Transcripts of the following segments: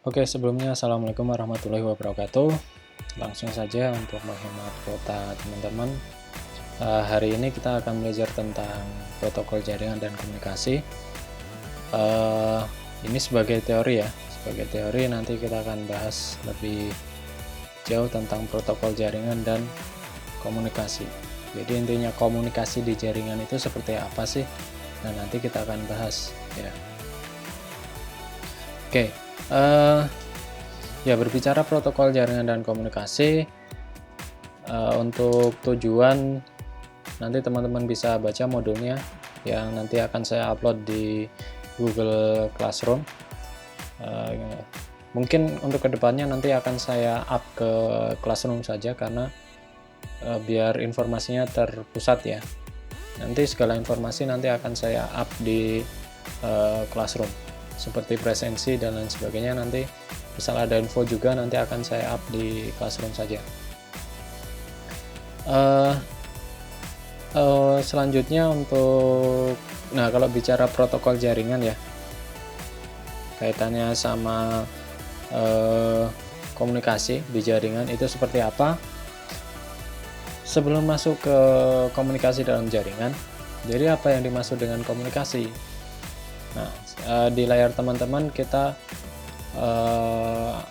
Oke, sebelumnya Assalamualaikum warahmatullahi wabarakatuh. Langsung saja untuk menghemat kuota teman-teman. Hari ini kita akan belajar tentang protokol jaringan dan komunikasi. Ini sebagai teori ya. Sebagai teori nanti kita akan bahas lebih jauh tentang protokol jaringan dan komunikasi. Jadi intinya komunikasi di jaringan itu seperti apa sih? Nah, nanti kita akan bahas ya. Oke. Ya, berbicara protokol jaringan dan komunikasi, untuk tujuan nanti teman-teman bisa baca modulnya yang nanti akan saya upload di Google Classroom. Mungkin untuk kedepannya nanti akan saya up ke Classroom saja karena biar informasinya terpusat ya. Nanti segala informasi nanti akan saya up di Classroom seperti presensi dan lain sebagainya. Nanti misal ada info juga nanti akan saya up di Classroom saja. Selanjutnya kalau bicara protokol jaringan ya, kaitannya sama komunikasi di jaringan itu seperti apa. Sebelum masuk ke komunikasi dalam jaringan, jadi apa yang dimaksud dengan komunikasi? Nah, di layar teman-teman kita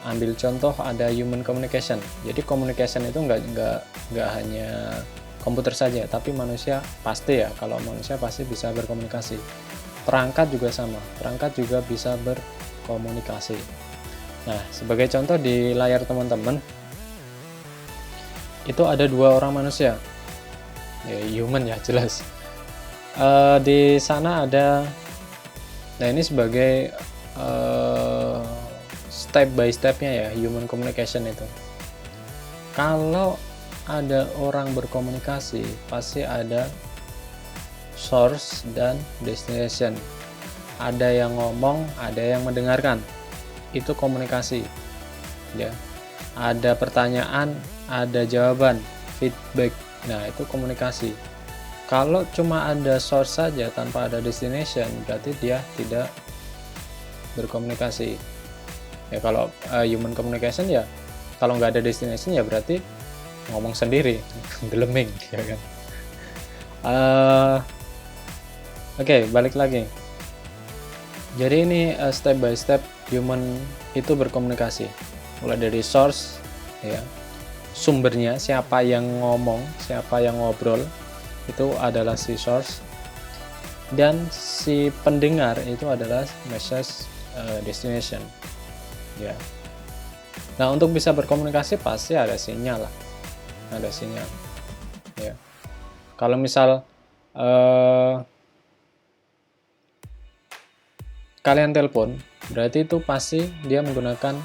ambil contoh ada human communication. Jadi communication itu nggak hanya komputer saja, tapi manusia pasti ya. Kalau manusia pasti bisa berkomunikasi. Perangkat juga sama. Perangkat juga bisa berkomunikasi. Nah, sebagai contoh di layar teman-teman itu ada dua orang manusia. Ya, human ya jelas. Di sana ada. Nah, ini sebagai step by stepnya ya, human communication itu. Kalau ada orang berkomunikasi, pasti ada source dan destination. Ada yang ngomong, ada yang mendengarkan. Itu komunikasi. Ya. Ada pertanyaan, ada jawaban, feedback. Nah, itu komunikasi. Kalau cuma ada source saja tanpa ada destination, berarti dia tidak berkomunikasi. Ya, kalau human communication ya, kalau nggak ada destination ya berarti ngomong sendiri, geleming, ya kan. Oke, balik lagi. Jadi ini step by step human itu berkomunikasi. Mulai dari source, ya, sumbernya, siapa yang ngomong, siapa yang ngobrol, itu adalah si source, dan si pendengar itu adalah message destination. Ya. Nah, untuk bisa berkomunikasi pasti ada sinyal lah. Ada sinyal. Ya. Kalau misal kalian telepon, berarti itu pasti dia menggunakan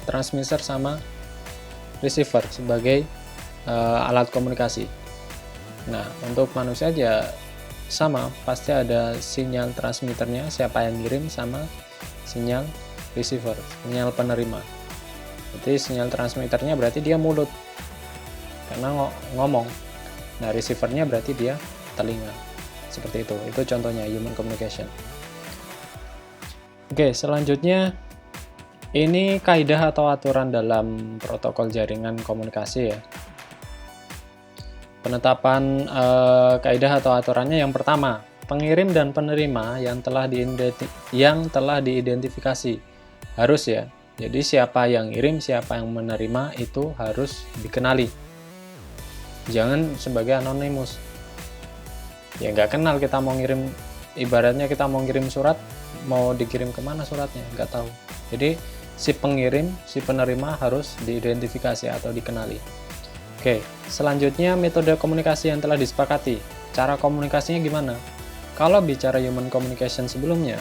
transmitter sama receiver sebagai alat komunikasi. Nah, untuk manusia aja sama, pasti ada sinyal transmitternya, siapa yang ngirim, sama sinyal receiver, sinyal penerima. Jadi sinyal transmitternya berarti dia mulut karena ngomong. Nah, receivernya berarti dia telinga. Seperti itu contohnya human communication. Oke, selanjutnya ini kaidah atau aturan dalam protokol jaringan komunikasi ya. Penetapan kaidah atau aturannya yang pertama, pengirim dan penerima yang telah diidentifikasi harus ya. Jadi siapa yang ngirim, siapa yang menerima itu harus dikenali. Jangan sebagai anonimus. Ya nggak kenal, kita mau ngirim, ibaratnya kita mau ngirim surat, mau dikirim kemana suratnya, nggak tahu. Jadi si pengirim, si penerima harus diidentifikasi atau dikenali. Oke, selanjutnya metode komunikasi yang telah disepakati. Cara komunikasinya gimana? Kalau bicara human communication sebelumnya,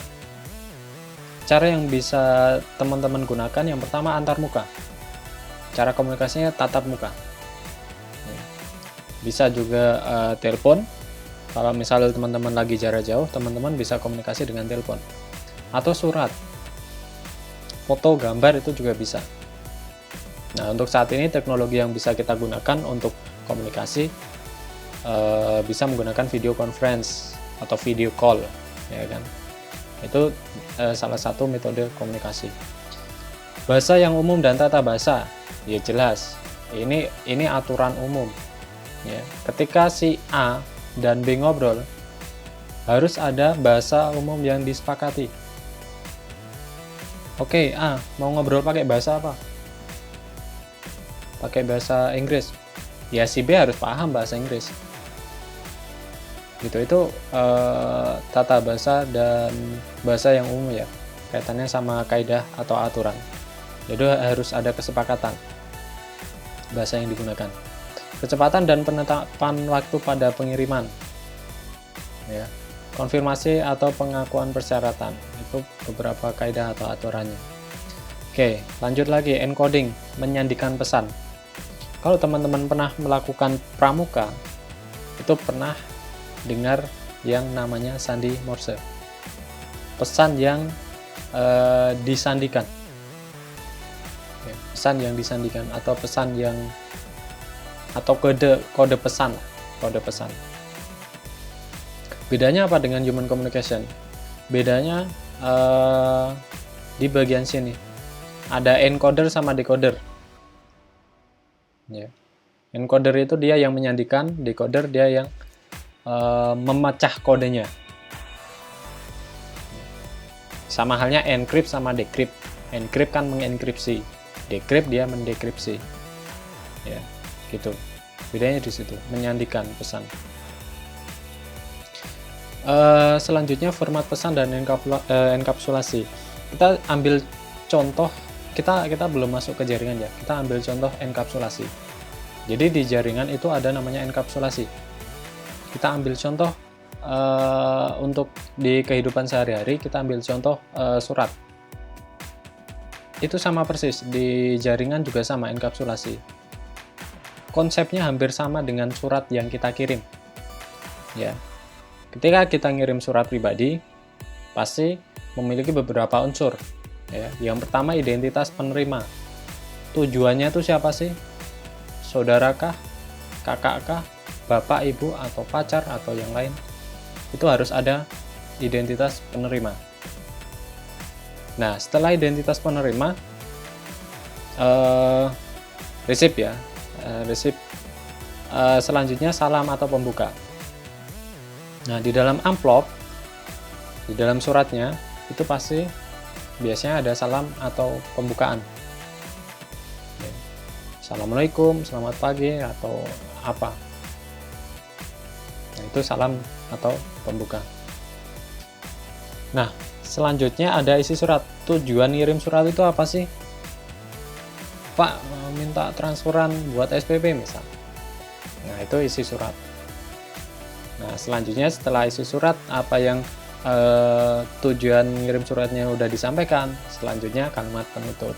cara yang bisa teman-teman gunakan yang pertama antar muka. Cara komunikasinya tatap muka. Bisa juga telepon. Kalau misalnya teman-teman lagi jarak jauh, teman-teman bisa komunikasi dengan telepon. Atau surat. Foto, gambar itu juga bisa. Nah, untuk saat ini teknologi yang bisa kita gunakan untuk komunikasi bisa menggunakan video conference atau video call, ya kan. Itu salah satu metode komunikasi. Bahasa yang umum dan tata bahasa, ya jelas. Ini aturan umum. Ya. Ketika si A dan B ngobrol, harus ada bahasa umum yang disepakati. Oke, A mau ngobrol pakai bahasa apa? Pakai bahasa Inggris. Ya si B harus paham bahasa Inggris. Gitu, itu tata bahasa dan bahasa yang umum ya. Kaitannya sama kaidah atau aturan. Jadi harus ada kesepakatan bahasa yang digunakan. Kecepatan dan penetapan waktu pada pengiriman. Ya. Konfirmasi atau pengakuan persyaratan. Itu beberapa kaidah atau aturannya. Oke, lanjut lagi, encoding, menyandikan pesan. Kalau teman-teman pernah melakukan pramuka, itu pernah dengar yang namanya sandi Morse. Pesan yang disandikan. Pesan yang disandikan atau pesan yang atau kode pesan. Bedanya apa dengan human communication? Bedanya di bagian sini ada encoder sama decoder. Ya. Encoder itu dia yang menyandikan, decoder dia yang memecah kodenya. Sama halnya encrypt sama decrypt. Encrypt kan mengenkripsi. Decrypt dia mendekripsi, ya gitu. Bedanya di situ, menyandikan pesan. Selanjutnya format pesan dan enkapsulasi. Kita ambil contoh, kita belum masuk ke jaringan ya. Kita ambil contoh enkapsulasi. Jadi di jaringan itu ada namanya enkapsulasi. Kita ambil contoh untuk di kehidupan sehari-hari, kita ambil contoh surat. Itu sama persis, di jaringan juga sama enkapsulasi. Konsepnya hampir sama dengan surat yang kita kirim. Ya. Ketika kita ngirim surat pribadi, pasti memiliki beberapa unsur. Ya. Yang pertama identitas penerima. Tujuannya itu siapa sih? Saudarakah? Kakakkah? Bapak, ibu, atau pacar, atau yang lain? Itu harus ada identitas penerima. Nah, setelah identitas penerima, resip ya, resip. Selanjutnya salam atau pembuka. Nah, di dalam amplop, di dalam suratnya, itu pasti biasanya ada salam atau pembukaan. Assalamualaikum, selamat pagi, atau apa. Nah, itu salam atau pembuka. Nah, selanjutnya ada isi surat. Tujuan ngirim surat itu apa sih? Pak, minta transferan buat SPP misal. Nah, itu isi surat. Nah, selanjutnya setelah isi surat, apa yang tujuan ngirim suratnya udah disampaikan, selanjutnya kalimat penutup.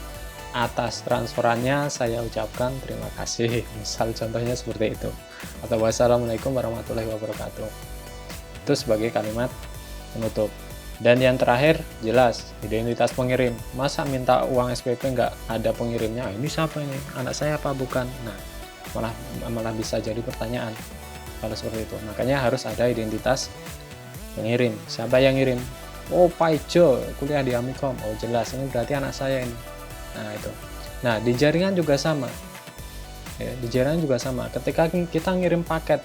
Atas transferannya saya ucapkan terima kasih. Misal contohnya seperti itu. Atau wassalamualaikum warahmatullahi wabarakatuh. Itu sebagai kalimat penutup. Dan yang terakhir, jelas identitas pengirim. Masa minta uang SPP nggak ada pengirimnya? Ini siapa ini? Anak saya apa bukan? Nah, malah bisa jadi pertanyaan kalau seperti itu. Makanya harus ada identitas pengirim. Siapa yang ngirim? Oh, Pak Ijo, kuliah di Amikom. Oh, jelas ini berarti anak saya ini. Nah, itu. Nah, di jaringan juga sama. Ya, di jaringan juga sama. Ketika kita ngirim paket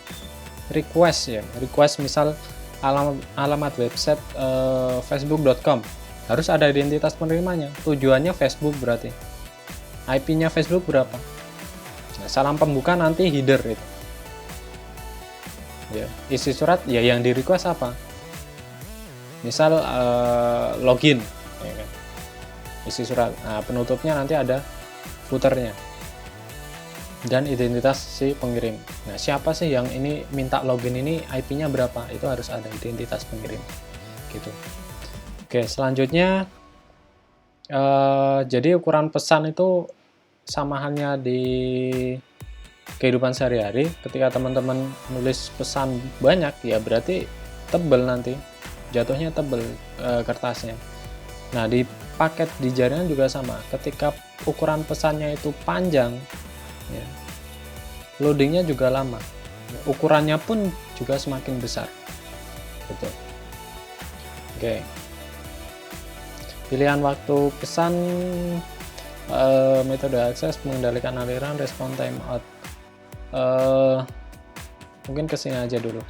request ya, request misal alamat website facebook.com, harus ada identitas penerimanya. Tujuannya Facebook berarti. IP-nya Facebook berapa? Nah, salam pembuka nanti header itu. Ya, isi surat ya yang di request apa? Misal login, ya kan? Isi surat. Nah, penutupnya nanti ada footernya dan identitas si pengirim. Nah, siapa sih yang ini minta login ini, IP-nya berapa? Itu harus ada identitas pengirim. Gitu. Oke, selanjutnya jadi ukuran pesan itu sama halnya di kehidupan sehari-hari. Ketika teman-teman nulis pesan banyak, ya berarti tebel nanti. Jatuhnya tebel kertasnya. Nah, di paket di jaringan juga sama. Ketika ukuran pesannya itu panjang, ya, loadingnya juga lama. Ukurannya pun juga semakin besar. Gitu. Oke. Pilihan waktu pesan Metode akses mengendalikan aliran, respon timeout. Mungkin kesini aja dulu.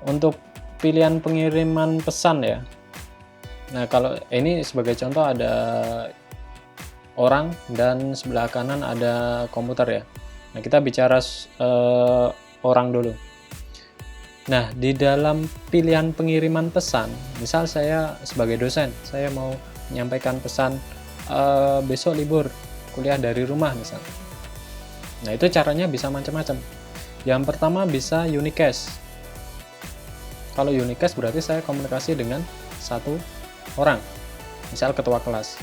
Untuk pilihan pengiriman pesan ya. Nah, kalau ini sebagai contoh ada orang dan sebelah kanan ada komputer ya. Nah, kita bicara orang dulu. Nah, di dalam pilihan pengiriman pesan, misal saya sebagai dosen, saya mau menyampaikan pesan besok libur, kuliah dari rumah misal. Nah, itu caranya bisa macam-macam. Yang pertama bisa unicast. Kalau unicast berarti saya komunikasi dengan satu orang, misal ketua kelas.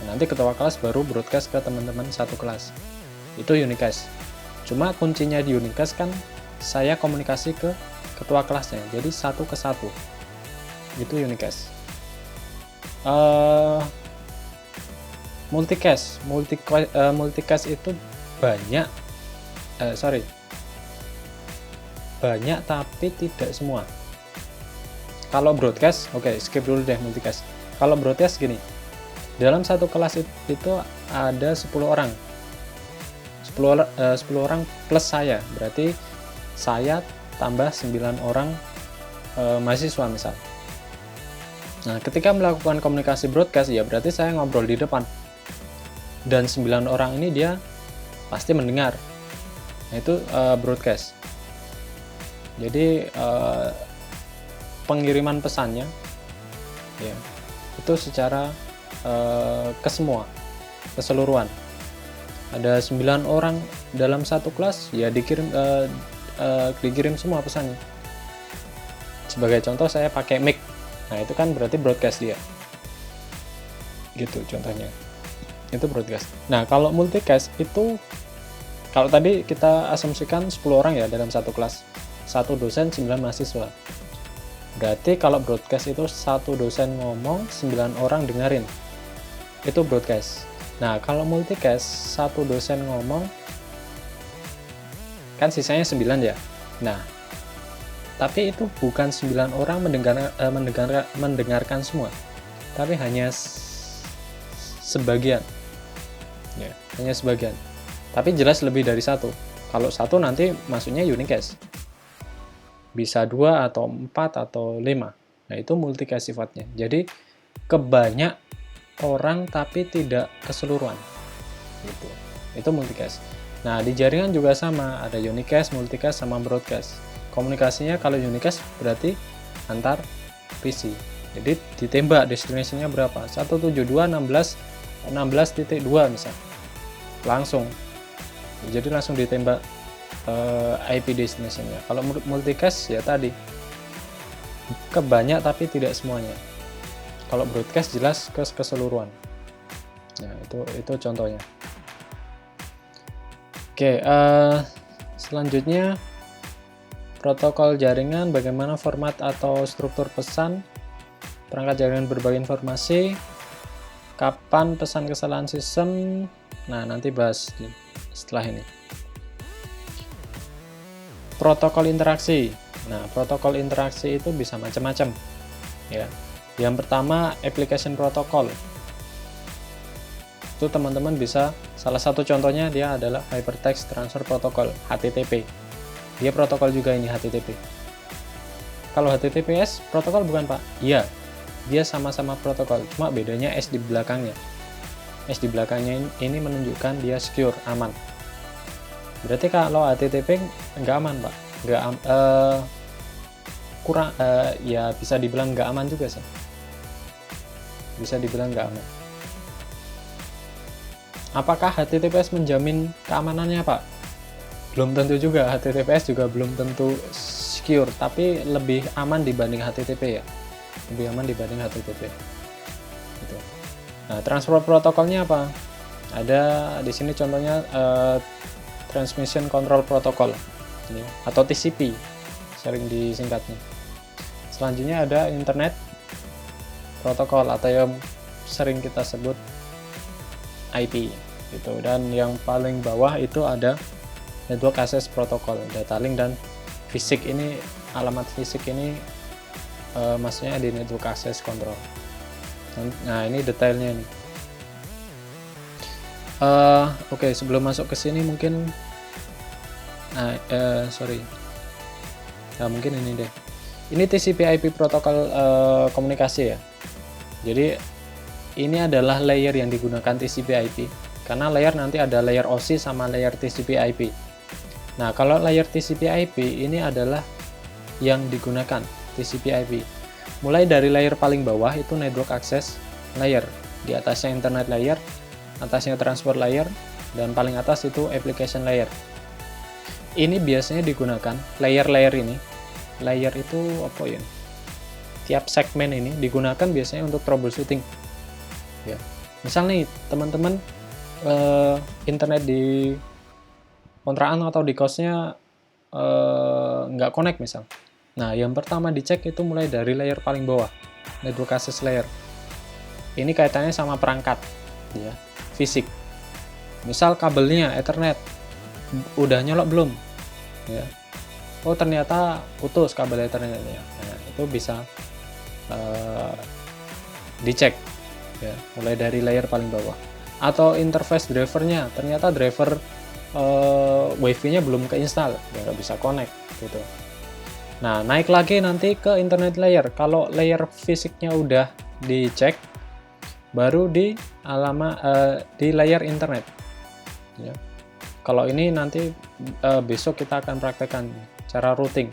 Nah, nanti ketua kelas baru broadcast ke teman-teman satu kelas. Itu unicast. Cuma kuncinya di unicast kan saya komunikasi ke ketua kelasnya, jadi satu ke satu. Itu unicast. Multicast. Multicast itu banyak banyak tapi tidak semua. Kalau broadcast, oke, skip dulu deh multicast. Kalau broadcast gini, dalam satu kelas itu ada 10 orang. 10 orang plus saya, berarti saya tambah 9 orang mahasiswa misal. Nah, ketika melakukan komunikasi broadcast, ya berarti saya ngobrol di depan. Dan 9 orang ini dia pasti mendengar. Nah, itu broadcast. Jadi pengiriman pesannya ya itu secara keseluruhan. Ada 9 orang dalam satu kelas, ya dikirim semua pesannya. Sebagai contoh saya pakai mic. Nah, itu kan berarti broadcast dia. Gitu contohnya. Itu broadcast. Nah, kalau multicast itu, kalau tadi kita asumsikan 10 orang ya dalam satu kelas. Satu dosen, 9 mahasiswa. Berarti kalau broadcast itu satu dosen ngomong, 9 orang dengerin. Itu broadcast. Nah, kalau multicast, satu dosen ngomong, kan sisanya 9 ya. Nah, tapi itu bukan 9 orang mendengarkan semua. Tapi hanya sebagian. Ya, hanya sebagian. Tapi jelas lebih dari satu. Kalau satu nanti maksudnya unicast. Bisa 2 atau 4 atau 5. Nah, itu multicast sifatnya. Jadi kebanyak orang tapi tidak keseluruhan. Gitu. Itu multicast. Nah, di jaringan juga sama, ada unicast, multicast sama broadcast. Komunikasinya kalau unicast berarti antar PC. Jadi ditembak destinasinya berapa? 172.16.16.2 misal. Langsung. Jadi langsung ditembak IP destination-nya. Kalau multicast ya tadi kebanyak tapi tidak semuanya. Kalau broadcast jelas keseluruhan. Nah, itu contohnya. Oke, selanjutnya protokol jaringan, bagaimana format atau struktur pesan, perangkat jaringan berbagi informasi, kapan pesan kesalahan sistem. Nah, nanti bahas setelah ini. Protokol interaksi. Nah, protokol interaksi itu bisa macam-macam. Ya. Yang pertama, application protocol. Itu teman-teman bisa, salah satu contohnya dia adalah Hypertext Transfer Protocol, HTTP. Dia protokol juga ini HTTP. Kalau HTTPS protokol bukan, Pak? Iya. Dia sama-sama protokol, cuma bedanya S di belakangnya. S di belakangnya ini menunjukkan dia secure, aman. Berarti kalau HTTP nggak aman, Pak. Kurang, ya bisa dibilang nggak aman juga sih. Bisa dibilang nggak aman. Apakah HTTPS menjamin keamanannya, Pak? Belum tentu juga. HTTPS juga belum tentu secure, tapi lebih aman dibanding HTTP ya. Lebih aman dibanding HTTP. Gitu. Nah, transfer protokolnya apa? Ada di sini contohnya Transmission Control Protocol ini, atau TCP sering disingkatnya. Selanjutnya ada Internet Protocol atau yang sering kita sebut IP gitu. Dan yang paling bawah itu ada Network Access Protocol, data link dan fisik ini, alamat fisik ini maksudnya di Network Access Control. Nah, ini detailnya nih. Oke, sebelum masuk ke sini mungkin sorry. Nah, mungkin ini deh. Ini TCP/IP protokol komunikasi ya. Jadi ini adalah layer yang digunakan TCP/IP. Karena layer nanti ada layer OSI sama layer TCP/IP. Nah, kalau layer TCP/IP ini adalah yang digunakan TCP/IP. Mulai dari layer paling bawah itu network access layer, di atasnya internet layer, atasnya transport layer, dan paling atas itu application layer. Ini biasanya digunakan layer-layer ini. Layer itu apa ya? Tiap segmen ini digunakan biasanya untuk troubleshooting. Ya, misal nih teman-teman internet di kontrakan atau di kosnya nggak connect misal. Nah, yang pertama dicek itu mulai dari layer paling bawah, network access layer. Ini kaitannya sama perangkat, ya, fisik. Misal kabelnya Ethernet udah nyolok belum? Ya. Oh, ternyata putus kabel Ethernetnya. Nah, itu bisa dicek, ya, mulai dari layer paling bawah. Atau interface drivernya, ternyata driver WiFi-nya belum keinstal, ya nggak bisa connect gitu. Nah, naik lagi nanti ke internet layer. Kalau layer fisiknya udah dicek, baru di layer internet. Ya. Kalau ini nanti besok kita akan praktekkan cara routing.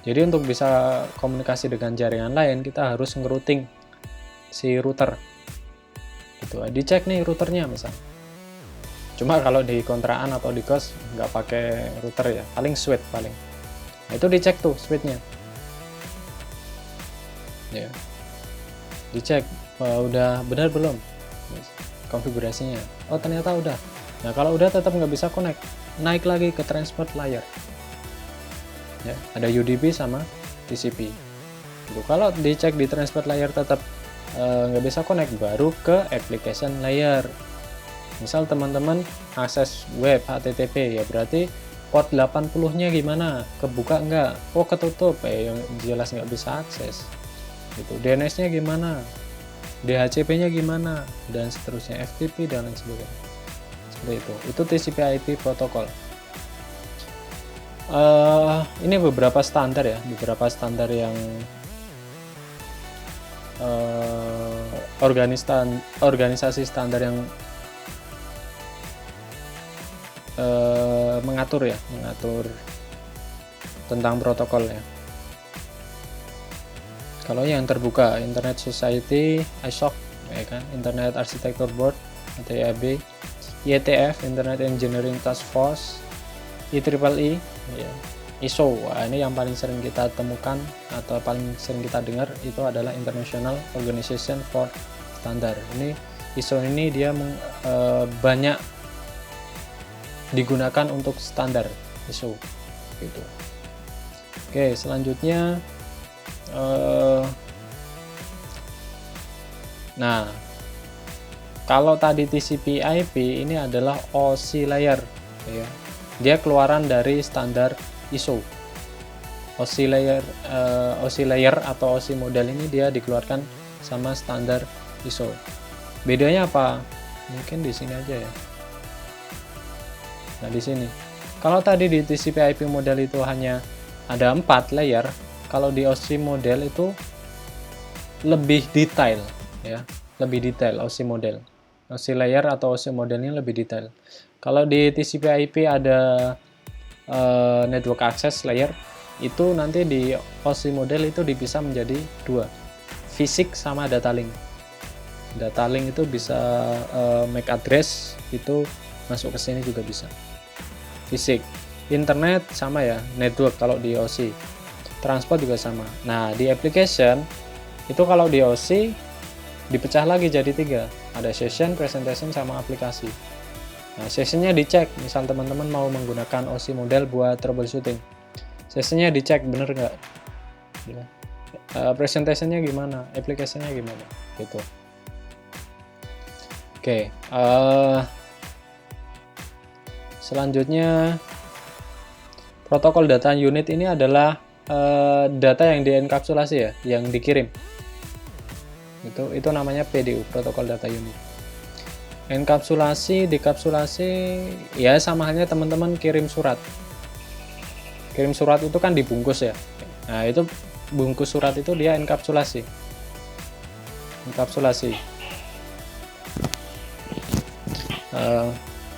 Jadi untuk bisa komunikasi dengan jaringan lain, kita harus ngerouting si router. Gitu. Dicek nih routernya misal. Cuma kalau di kontrakan atau di kos nggak pakai router ya, paling switch paling. Nah, itu dicek tuh switchnya. Ya. Dicek udah benar belum konfigurasinya. Oh, ternyata udah. Nah, kalau udah tetap nggak bisa connect, naik lagi ke transport layer. Ya, ada UDP sama TCP. Gitu. Kalau dicek di transport layer tetap nggak bisa connect, baru ke application layer. Misal teman-teman akses web HTTP, ya berarti port 80-nya gimana? Kebuka nggak? Oh, ketutup, yang jelas nggak bisa akses. Gitu. DNS-nya gimana? DHCP-nya gimana? Dan seterusnya, FTP dan lain sebagainya. Seperti itu. Itu TCP/IP protokol. Ini beberapa standar ya, beberapa standar yang organisasi standar yang mengatur tentang protokol ya. Kalau yang terbuka, Internet Society, ISOC, ya kan, Internet Architecture Board atau IAB, IETF, Internet Engineering Task Force, IEEE, ya, ISO. Wah, ini yang paling sering kita temukan atau paling sering kita dengar itu adalah International Organization for Standard. Ini ISO ini dia banyak digunakan untuk standar ISO gitu. Oke, selanjutnya nah, kalau tadi TCP/IP ini adalah OSI layer ya. Dia keluaran dari standar ISO. OSI layer atau OSI model ini dia dikeluarkan sama standar ISO. Bedanya apa? Mungkin di sini aja ya. Nah, di sini. Kalau tadi di TCP/IP model itu hanya ada 4 layer, kalau di OSI model itu lebih detail ya, lebih detail OSI model. OSI layer atau OSI model ini lebih detail. Kalau di TCP/IP ada network access layer, itu nanti di OSI model itu dipisah menjadi 2, fisik sama data link. Data link itu bisa MAC address, itu masuk ke sini juga bisa. Fisik, internet sama ya, network kalau di OSI, transport juga sama. Nah, di application itu kalau di OSI dipecah lagi jadi 3, ada session, presentation, sama aplikasi. Nah, sessionnya dicek, misal teman-teman mau menggunakan OSI model buat troubleshooting, sessionnya dicek bener nggak, ya. Presentationnya gimana, aplikasinya gimana, gitu. Oke, selanjutnya protokol data unit ini adalah data yang dienkapsulasi ya, yang dikirim. Itu namanya PDU, protokol data unit. Enkapsulasi, dekapsulasi, ya sama halnya teman-teman kirim surat. Kirim surat itu kan dibungkus ya. Nah, itu bungkus surat itu dia enkapsulasi. Enkapsulasi.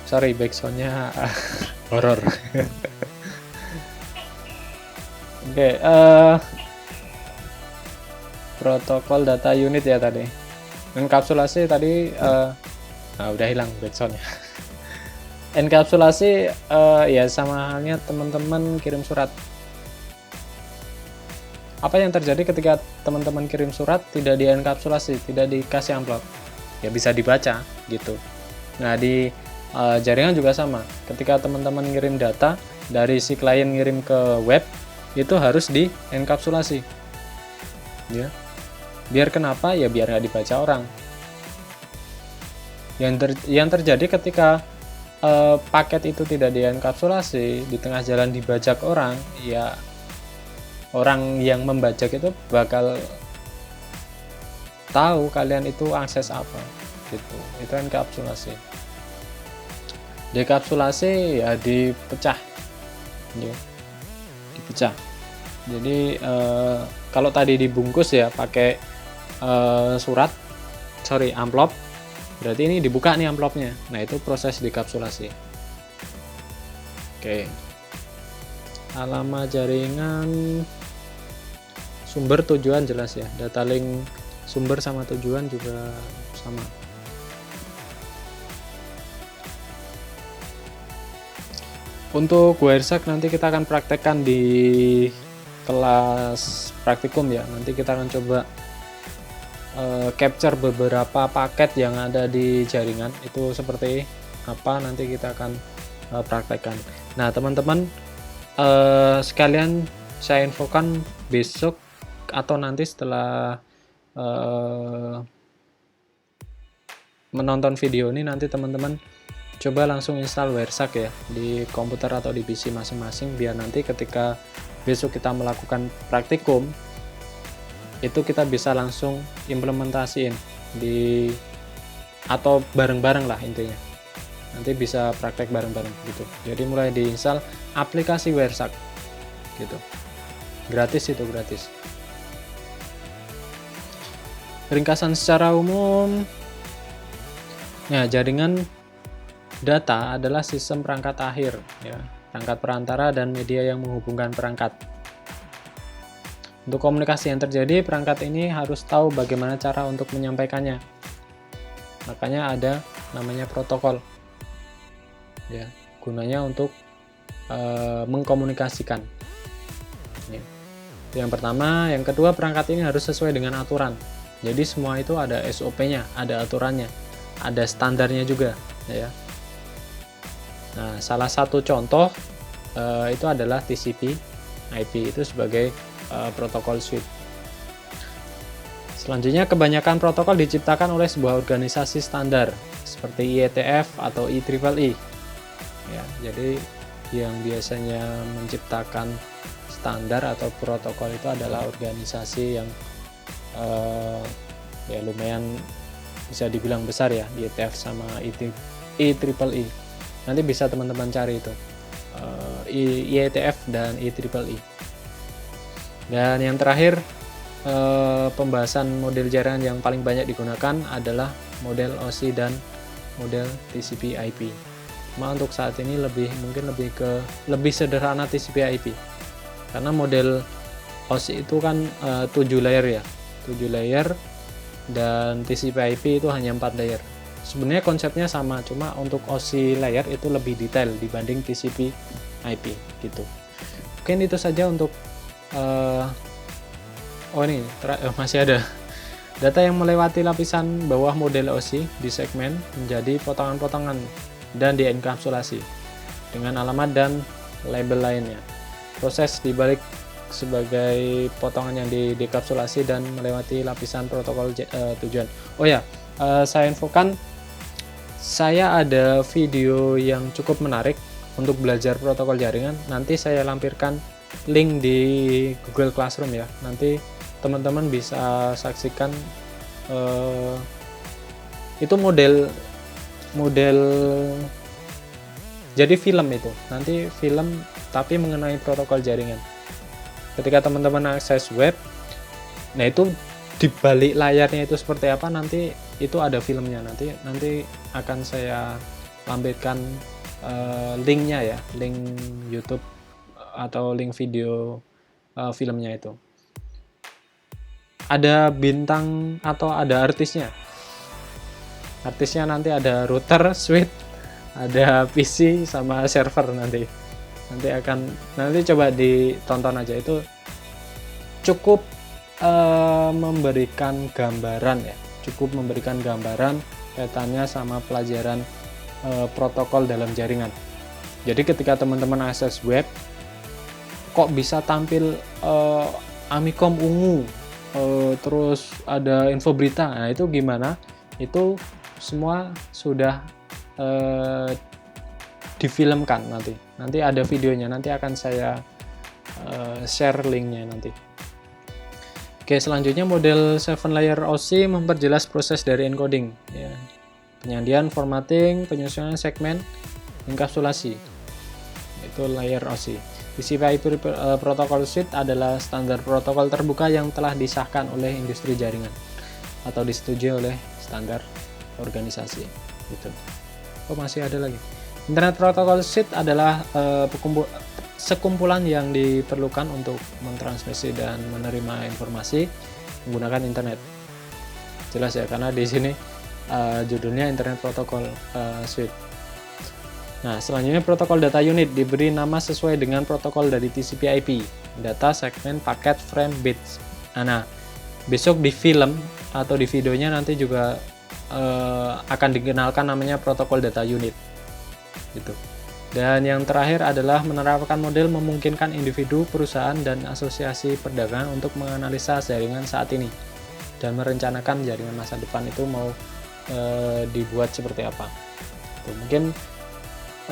Sorry, backsoundnya horor. Oke, protokol data unit ya tadi. Enkapsulasi tadi, udah hilang backsoundnya. Enkapsulasi ya sama halnya teman-teman kirim surat. Apa yang terjadi ketika teman-teman kirim surat tidak dienkapsulasi, tidak dikasih amplop? Ya bisa dibaca gitu. Nah, di jaringan juga sama. Ketika teman-teman ngirim data dari si klien ngirim ke web, itu harus dienkapsulasi. Ya. Biar kenapa? Ya biar nggak dibaca orang. Yang terjadi ketika paket itu tidak dienkapsulasi, di tengah jalan dibajak orang, ya orang yang membajak itu bakal tahu kalian itu akses apa gitu. Itu enkapsulasi. Dekapsulasi ya dipecah ya, dipecah. Jadi kalau tadi dibungkus ya pakai amplop, berarti ini dibuka nih amplopnya. Nah, itu proses dekapsulasi. Oke. Alamat jaringan, sumber, tujuan jelas ya. Data link sumber sama tujuan juga sama. Untuk WireShark nanti kita akan praktekkan di kelas praktikum ya. Nanti kita akan coba capture beberapa paket yang ada di jaringan itu seperti apa, nanti kita akan praktekkan. Nah, teman-teman sekalian saya infokan besok atau nanti setelah menonton video ini, nanti teman-teman coba langsung install WireShark ya di komputer atau di PC masing-masing, biar nanti ketika besok kita melakukan praktikum itu kita bisa langsung implementasiin di atau bareng-bareng lah intinya. Nanti bisa praktek bareng-bareng gitu. Jadi mulai diinstal aplikasi WireShark gitu. Gratis, itu gratis. Ringkasan secara umum. Ya, jaringan data adalah sistem perangkat akhir ya, perangkat perantara dan media yang menghubungkan perangkat. Untuk komunikasi yang terjadi, perangkat ini harus tahu bagaimana cara untuk menyampaikannya. Makanya ada namanya protokol. Ya, gunanya untuk mengkomunikasikan. Ya. Itu yang pertama. Yang kedua, perangkat ini harus sesuai dengan aturan. Jadi semua itu ada SOP-nya, ada aturannya, ada standarnya juga. Ya. Nah, salah satu contoh itu adalah TCP/IP itu sebagai protokol suite. Selanjutnya, kebanyakan protokol diciptakan oleh sebuah organisasi standar seperti IETF atau IEEE. Ya, jadi yang biasanya menciptakan standar atau protokol itu adalah organisasi yang ya lumayan bisa dibilang besar ya, IETF sama IEEE. Nanti bisa teman-teman cari itu IETF dan IEEE. Dan yang terakhir, pembahasan model jaringan yang paling banyak digunakan adalah model OSI dan model TCP/IP. Cuma untuk saat ini mungkin lebih sederhana TCP/IP. Karena model OSI itu kan 7 layer ya. 7 layer dan TCP/IP itu hanya 4 layer. Sebenarnya konsepnya sama, cuma untuk OSI layer itu lebih detail dibanding TCP/IP gitu. Mungkin itu saja untuk masih ada data yang melewati lapisan bawah model OSI di segmen menjadi potongan-potongan dan dienkapsulasi dengan alamat dan label lainnya. Proses dibalik sebagai potongan yang didekapsulasi dan melewati lapisan protokol tujuan. Oh ya, saya infokan, saya ada video yang cukup menarik untuk belajar protokol jaringan. Nanti saya lampirkan link di Google Classroom ya. Nanti teman-teman bisa saksikan itu model model jadi film itu. Nanti film tapi mengenai protokol jaringan. Ketika teman-teman akses web, nah itu di balik layarnya itu seperti apa, nanti itu ada filmnya. Nanti akan saya lampirkan linknya ya, link YouTube atau link video filmnya itu. Ada bintang atau ada artisnya. Artisnya nanti ada router, switch, ada PC sama server nanti coba ditonton aja, itu cukup memberikan gambaran ya, kaitannya sama pelajaran protokol dalam jaringan. Jadi ketika teman-teman akses web, kok bisa tampil Amikom ungu, terus ada info berita, nah itu gimana? Itu semua sudah difilmkan, nanti ada videonya, nanti akan saya share linknya nanti. Oke, selanjutnya model 7 layer OSI memperjelas proses dari encoding ya. Penyandian, formatting, penyusunan segmen, enkapsulasi, itu layer OSI. TCP/IP Protocol Suite adalah standar protokol terbuka yang telah disahkan oleh industri jaringan atau disetujui oleh standar organisasi gitu. Oh, masih ada lagi. Internet Protocol Suite adalah sekumpulan yang diperlukan untuk mentransmisi dan menerima informasi menggunakan internet. Jelas ya, karena di sini judulnya Internet Protocol Suite. Nah, selanjutnya protokol data unit diberi nama sesuai dengan protokol dari TCP/IP, data, segmen, paket, frame, bits. Nah, besok di film atau di videonya nanti juga akan dikenalkan namanya protokol data unit gitu. Dan yang terakhir adalah menerapkan model memungkinkan individu, perusahaan, dan asosiasi perdagangan untuk menganalisa jaringan saat ini dan merencanakan jaringan masa depan itu mau dibuat seperti apa. Tuh, mungkin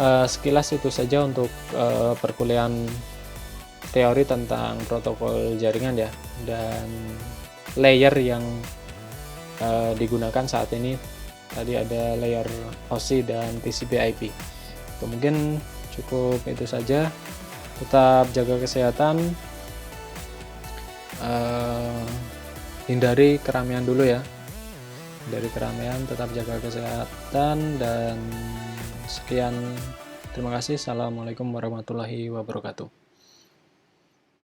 sekilas itu saja untuk perkuliahan teori tentang protokol jaringan ya, dan layer yang digunakan saat ini. Tadi ada layer OSI dan TCP/IP. Mungkin cukup itu saja. Tetap jaga kesehatan, hindari keramaian dulu ya. Dari keramaian, tetap jaga kesehatan, dan sekian. Terima kasih. Assalamualaikum warahmatullahi wabarakatuh.